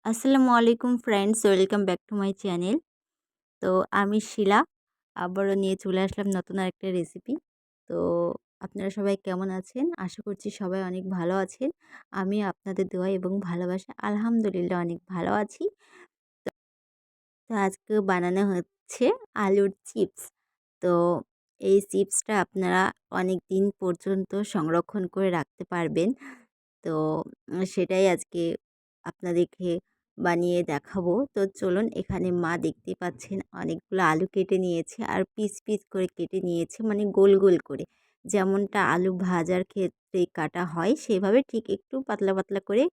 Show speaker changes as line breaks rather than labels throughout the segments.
আসসালামু আলাইকুম friends, welcome back to my channel. তো আমি শিলা আবারও নিয়ে চলে আসলাম নতুন আরেকটা রেসিপি। তো আপনারা সবাই কেমন আছেন? আশা করছি সবাই অনেক ভালো আছেন। আমি আপনাদের দোয়া এবং ভালোবাসায় আলহামদুলিল্লাহ অনেক ভালো আছি। তো আজকে বানানো হচ্ছে আলুর চিপস। তো এই চিপসটা আপনারা অনেক দিন পর্যন্ত সংরক্ষণ করে রাখতে পারবেন। তো সেটাই আজকে আপনাদেরকে বানিয়ে দেখাবো। তো চলুন, এখানে মা দেখতেই পাচ্ছেন অনেকগুলো আলু কেটে নিয়েছে আর পিস পিস করে কেটে নিয়েছে, মানে গোল গোল করে। যেমনটা আলু ভাজার ক্ষেত্রে কাটা হয় সেভাবে ঠিক একটু পাতলা পাতলা করে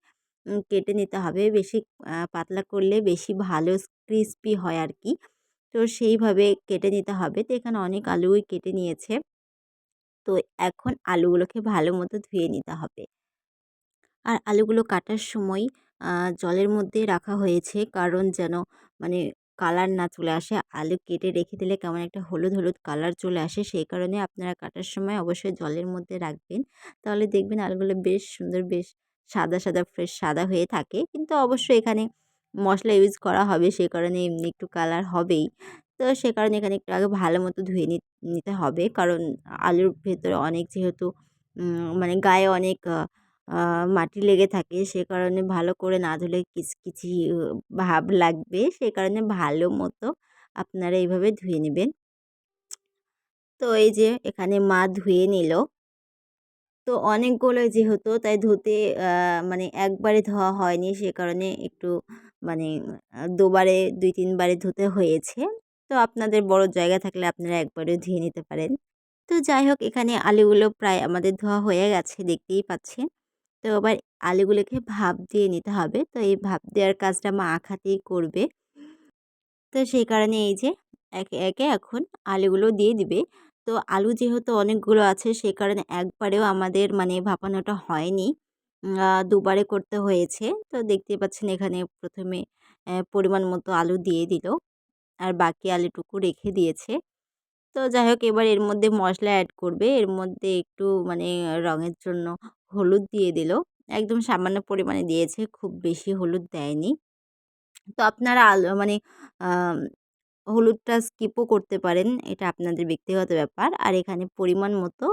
কেটে নিতে হবে। বেশি পাতলা করলে বেশি ভালো ক্রিস্পি হয় আর কি। তো সেইভাবে কেটে নিতে হবে। তো এখানে অনেক আলুই কেটে নিয়েছে। তো এখন আলুগুলোকে ভালো মতো ধুয়ে নিতে হবে। আর আলুগুলো কাটার সময় জলের মধ্যে রাখা হয়েছে, কারণ যেন মানে কালার না চলে আসে। আলু কেটে রেখে দিলে কেমন একটা হলুদ হলুদ কালার চলে আসে, সেই কারণে আপনারা কাটার সময় অবশ্যই জলের মধ্যে রাখবেন। তাহলে দেখবেন আলুগুলো বেশ সুন্দর, বেশ সাদা সাদা ফ্রেশ সাদা হয়ে থাকে। কিন্তু অবশ্যই এখানে মশলা ইউজ করা হবে, সেই কারণে এমনি একটু কালার হবেই। তো সে কারণে এখানে একটু আগে ভালো মতো ধুয়ে নিতে হবে, কারণ আলুর ভেতরে অনেক যেহেতু মানে গায়ে অনেক আ মাটি লেগে থাকে, সে কারণে ভালো করে না ধুলে কিচকিচি ভাব লাগবে। সে কারণে ভালো মতো আপনারা এইভাবে ধুয়ে নেবেন। তো এই যে এখানে মা ধুয়ে নিল। তো অনেকগুলোই যেহেতু তাই ধুতে মানে একবারে ধোয়া হয়নি, সে কারণে একটু মানে দুবারে ২-৩ বারে ধুতে হয়েছে। তো আপনাদের বড় জায়গা থাকলে আপনারা একবারেও ধুয়ে নিতে পারেন। তো যাই হোক, এখানে আলুগুলো প্রায় আমাদের ধোয়া হয়ে গেছে, দেখতেই পাচ্ছেন। তো এবার আলুগুলোকে ভাপ দিয়ে নিতে হবে। তো এই ভাপ দেওয়ার কাজটা মা এক হাতেই করবে। তো সেই কারণে এই যে একে একে এখন আলুগুলো দিয়ে দিবে। তো আলু যেহেতু অনেকগুলো আছে, সে কারণে একবারেও আমাদের মানে ভাপানোটা হয়নি। দুবারে করতে হয়েছে। তো দেখতেই পাচ্ছেন এখানে ১ম এ পরিমাণ মতো আলু দিয়ে দিল। আর বাকি আলুটুকু রেখে দিয়েছে। তো যাই হোক, এবার এর মধ্যে মশলা অ্যাড করবে। এর মধ্যে একটু মানে রঙের জন্য হলুদ দিয়ে দিল। একদম সামান্য পরিমাণে দিয়েছে, খুব বেশি হলুদ দেয়নি। তো আপনারা মানে আম হলুদটা স্কিপও করতে পারেন। এটা আপনাদের ব্যক্তিগত ব্যাপার। আর এখানে পরিমাণ মতো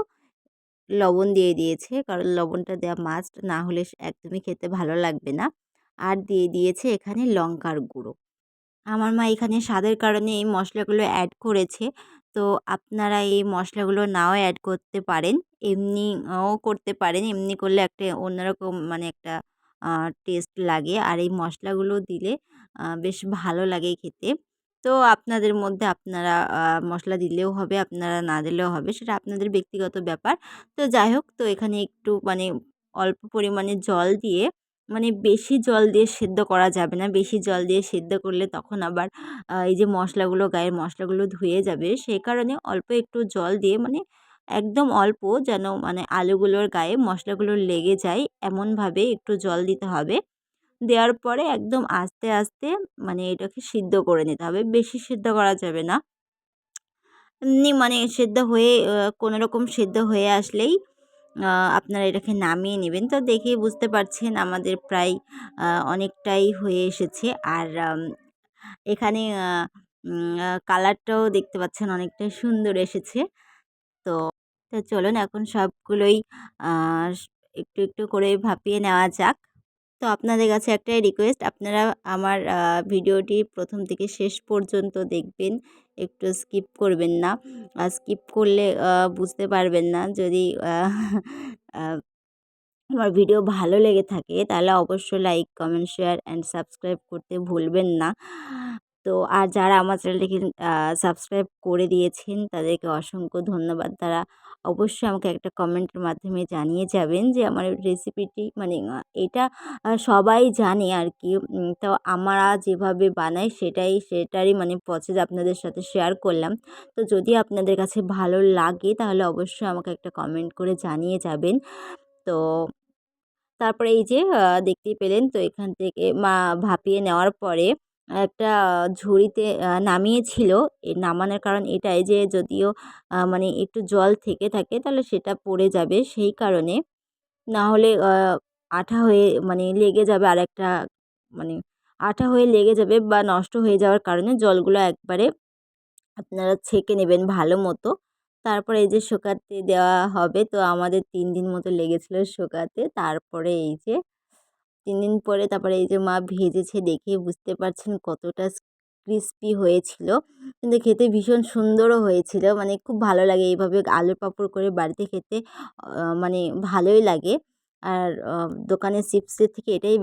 লবণ দিয়ে দিয়েছে। কারণ লবণটা দেওয়া মাস্ট, না হলে একদমই খেতে ভালো লাগবে না। আর দিয়ে দিয়েছে এখানে লঙ্কার গুঁড়ো। আমার মা এখানে স্বাদের কারণে এই মশলাগুলো অ্যাড করেছে। তো আপনারা এই মশলাগুলো নাও অ্যাড করতে পারেন। এমনিও করতে পারেন। এমনি করলে একটা অন্যরকম মানে একটা আ টেস্ট লাগে। আর এই মশলাগুলো দিলে বেশ ভালো লাগে খেতে। তো আপনাদের মধ্যে আপনারা মশলা দিলেও হবে, আপনারা না দিলেও হবে। সেটা আপনাদের ব্যক্তিগত ব্যাপার। তো যাই হোক, তো এখানে একটু মানে অল্প পরিমাণে জল দিয়ে, মানে বেশি জল দিয়ে সেদ্ধ করা যাবে না। বেশি জল দিয়ে সেদ্ধ করলে তখন আবার এই যে মশলাগুলো, গায়ের মশলাগুলো ধুয়ে যাবে। সেই কারণে অল্প একটু জল দিয়ে, মানে একদম অল্প, যেন মানে আলুগুলোর গায়ে মশলাগুলো লেগে যায় এমনভাবে একটু জল দিতে হবে। দেওয়ার পরে একদম আস্তে আস্তে মানে এটাকে সিদ্ধ করে নিতে হবে। বেশি সিদ্ধ করা যাবে না। এমনি মানে সেদ্ধ হয়ে কোনোরকম সেদ্ধ হয়ে আসলেই আ আপনারা এটাকে নামিয়ে নেবেন। তো দেখেই বুঝতে পারছেন আমাদের প্রায় অনেকটাই হয়ে এসেছে। আর এখানে কালারটাও দেখতে পাচ্ছেন অনেকটাই সুন্দর এসেছে। তো তো চলুন এখন সবগুলোই আ একটু একটু করে ভাপিয়ে নেওয়া যাক। তো আপনাদের কাছে একটাই রিকোয়েস্ট, আপনারা আমার ভিডিওটি ১ম থেকে শেষ পর্যন্ত দেখবেন। একটু স্কিপ করবেন না। স্কিপ করলে বুঝতে পারবেন না। যদি আ আ আমার ভিডিও ভালো লেগে থাকে তাহলে অবশ্যই like, comment, share and subscribe করতে ভুলবেন না। তো আর যারা আমার চ্যানেলটিকে সাবস্ক্রাইব করে দিয়েছেন তাদেরকে অসংখ্য ধন্যবাদ। তারা অবশ্যই আমাকে একটা কমেন্টের মাধ্যমে জানিয়ে যাবেন যে আমার রেসিপিটি মানে এটা সবাই জানে আর কি। তো আমরা যেভাবে বানাই সেটারই মানে প্রসেস আপনাদের সাথে শেয়ার করলাম। তো যদি আপনাদের কাছে ভালো লাগে তাহলে অবশ্যই আমাকে একটা কমেন্ট করে জানিয়ে যাবেন। তো তারপরে এই যে দেখতেই পেলেন, তো এখান থেকে মা ভাপিয়ে নেওয়ার পরে একটা ঝুড়িতে নামিয়েছিল। নামানোর কারণ এটাই যে যদিও মানে একটু জল থেকে থাকে তাহলে সেটা পড়ে যাবে, সেই কারণে। না হলে আঠা হয়ে মানে লেগে যাবে আরেকটা মানে আঠা হয়ে লেগে যাবে বা নষ্ট হয়ে যাওয়ার কারণে জলগুলো একবারে আপনারা ছেঁকে নেবেন ভালো মতো। তারপরে এই যে শুকাতে দেওয়া হবে, তো আমাদের ৩ দিন মতো লেগেছিল শুকাতে। তারপরে এই যে ৩ দিন পরে তারপরে এই যে মা ভেজেছে, দেখেই বুঝতে পারছেন কতটা ক্রিস্পি হয়েছিল। কিন্তু খেতে ভীষণ সুন্দরও হয়েছিল। মানে খুব ভালো লাগে এইভাবে আলুর পাঁপড় করে বাড়িতে খেতে, মানে ভালোই লাগে। আর দোকানের চিপসের থেকে এটাই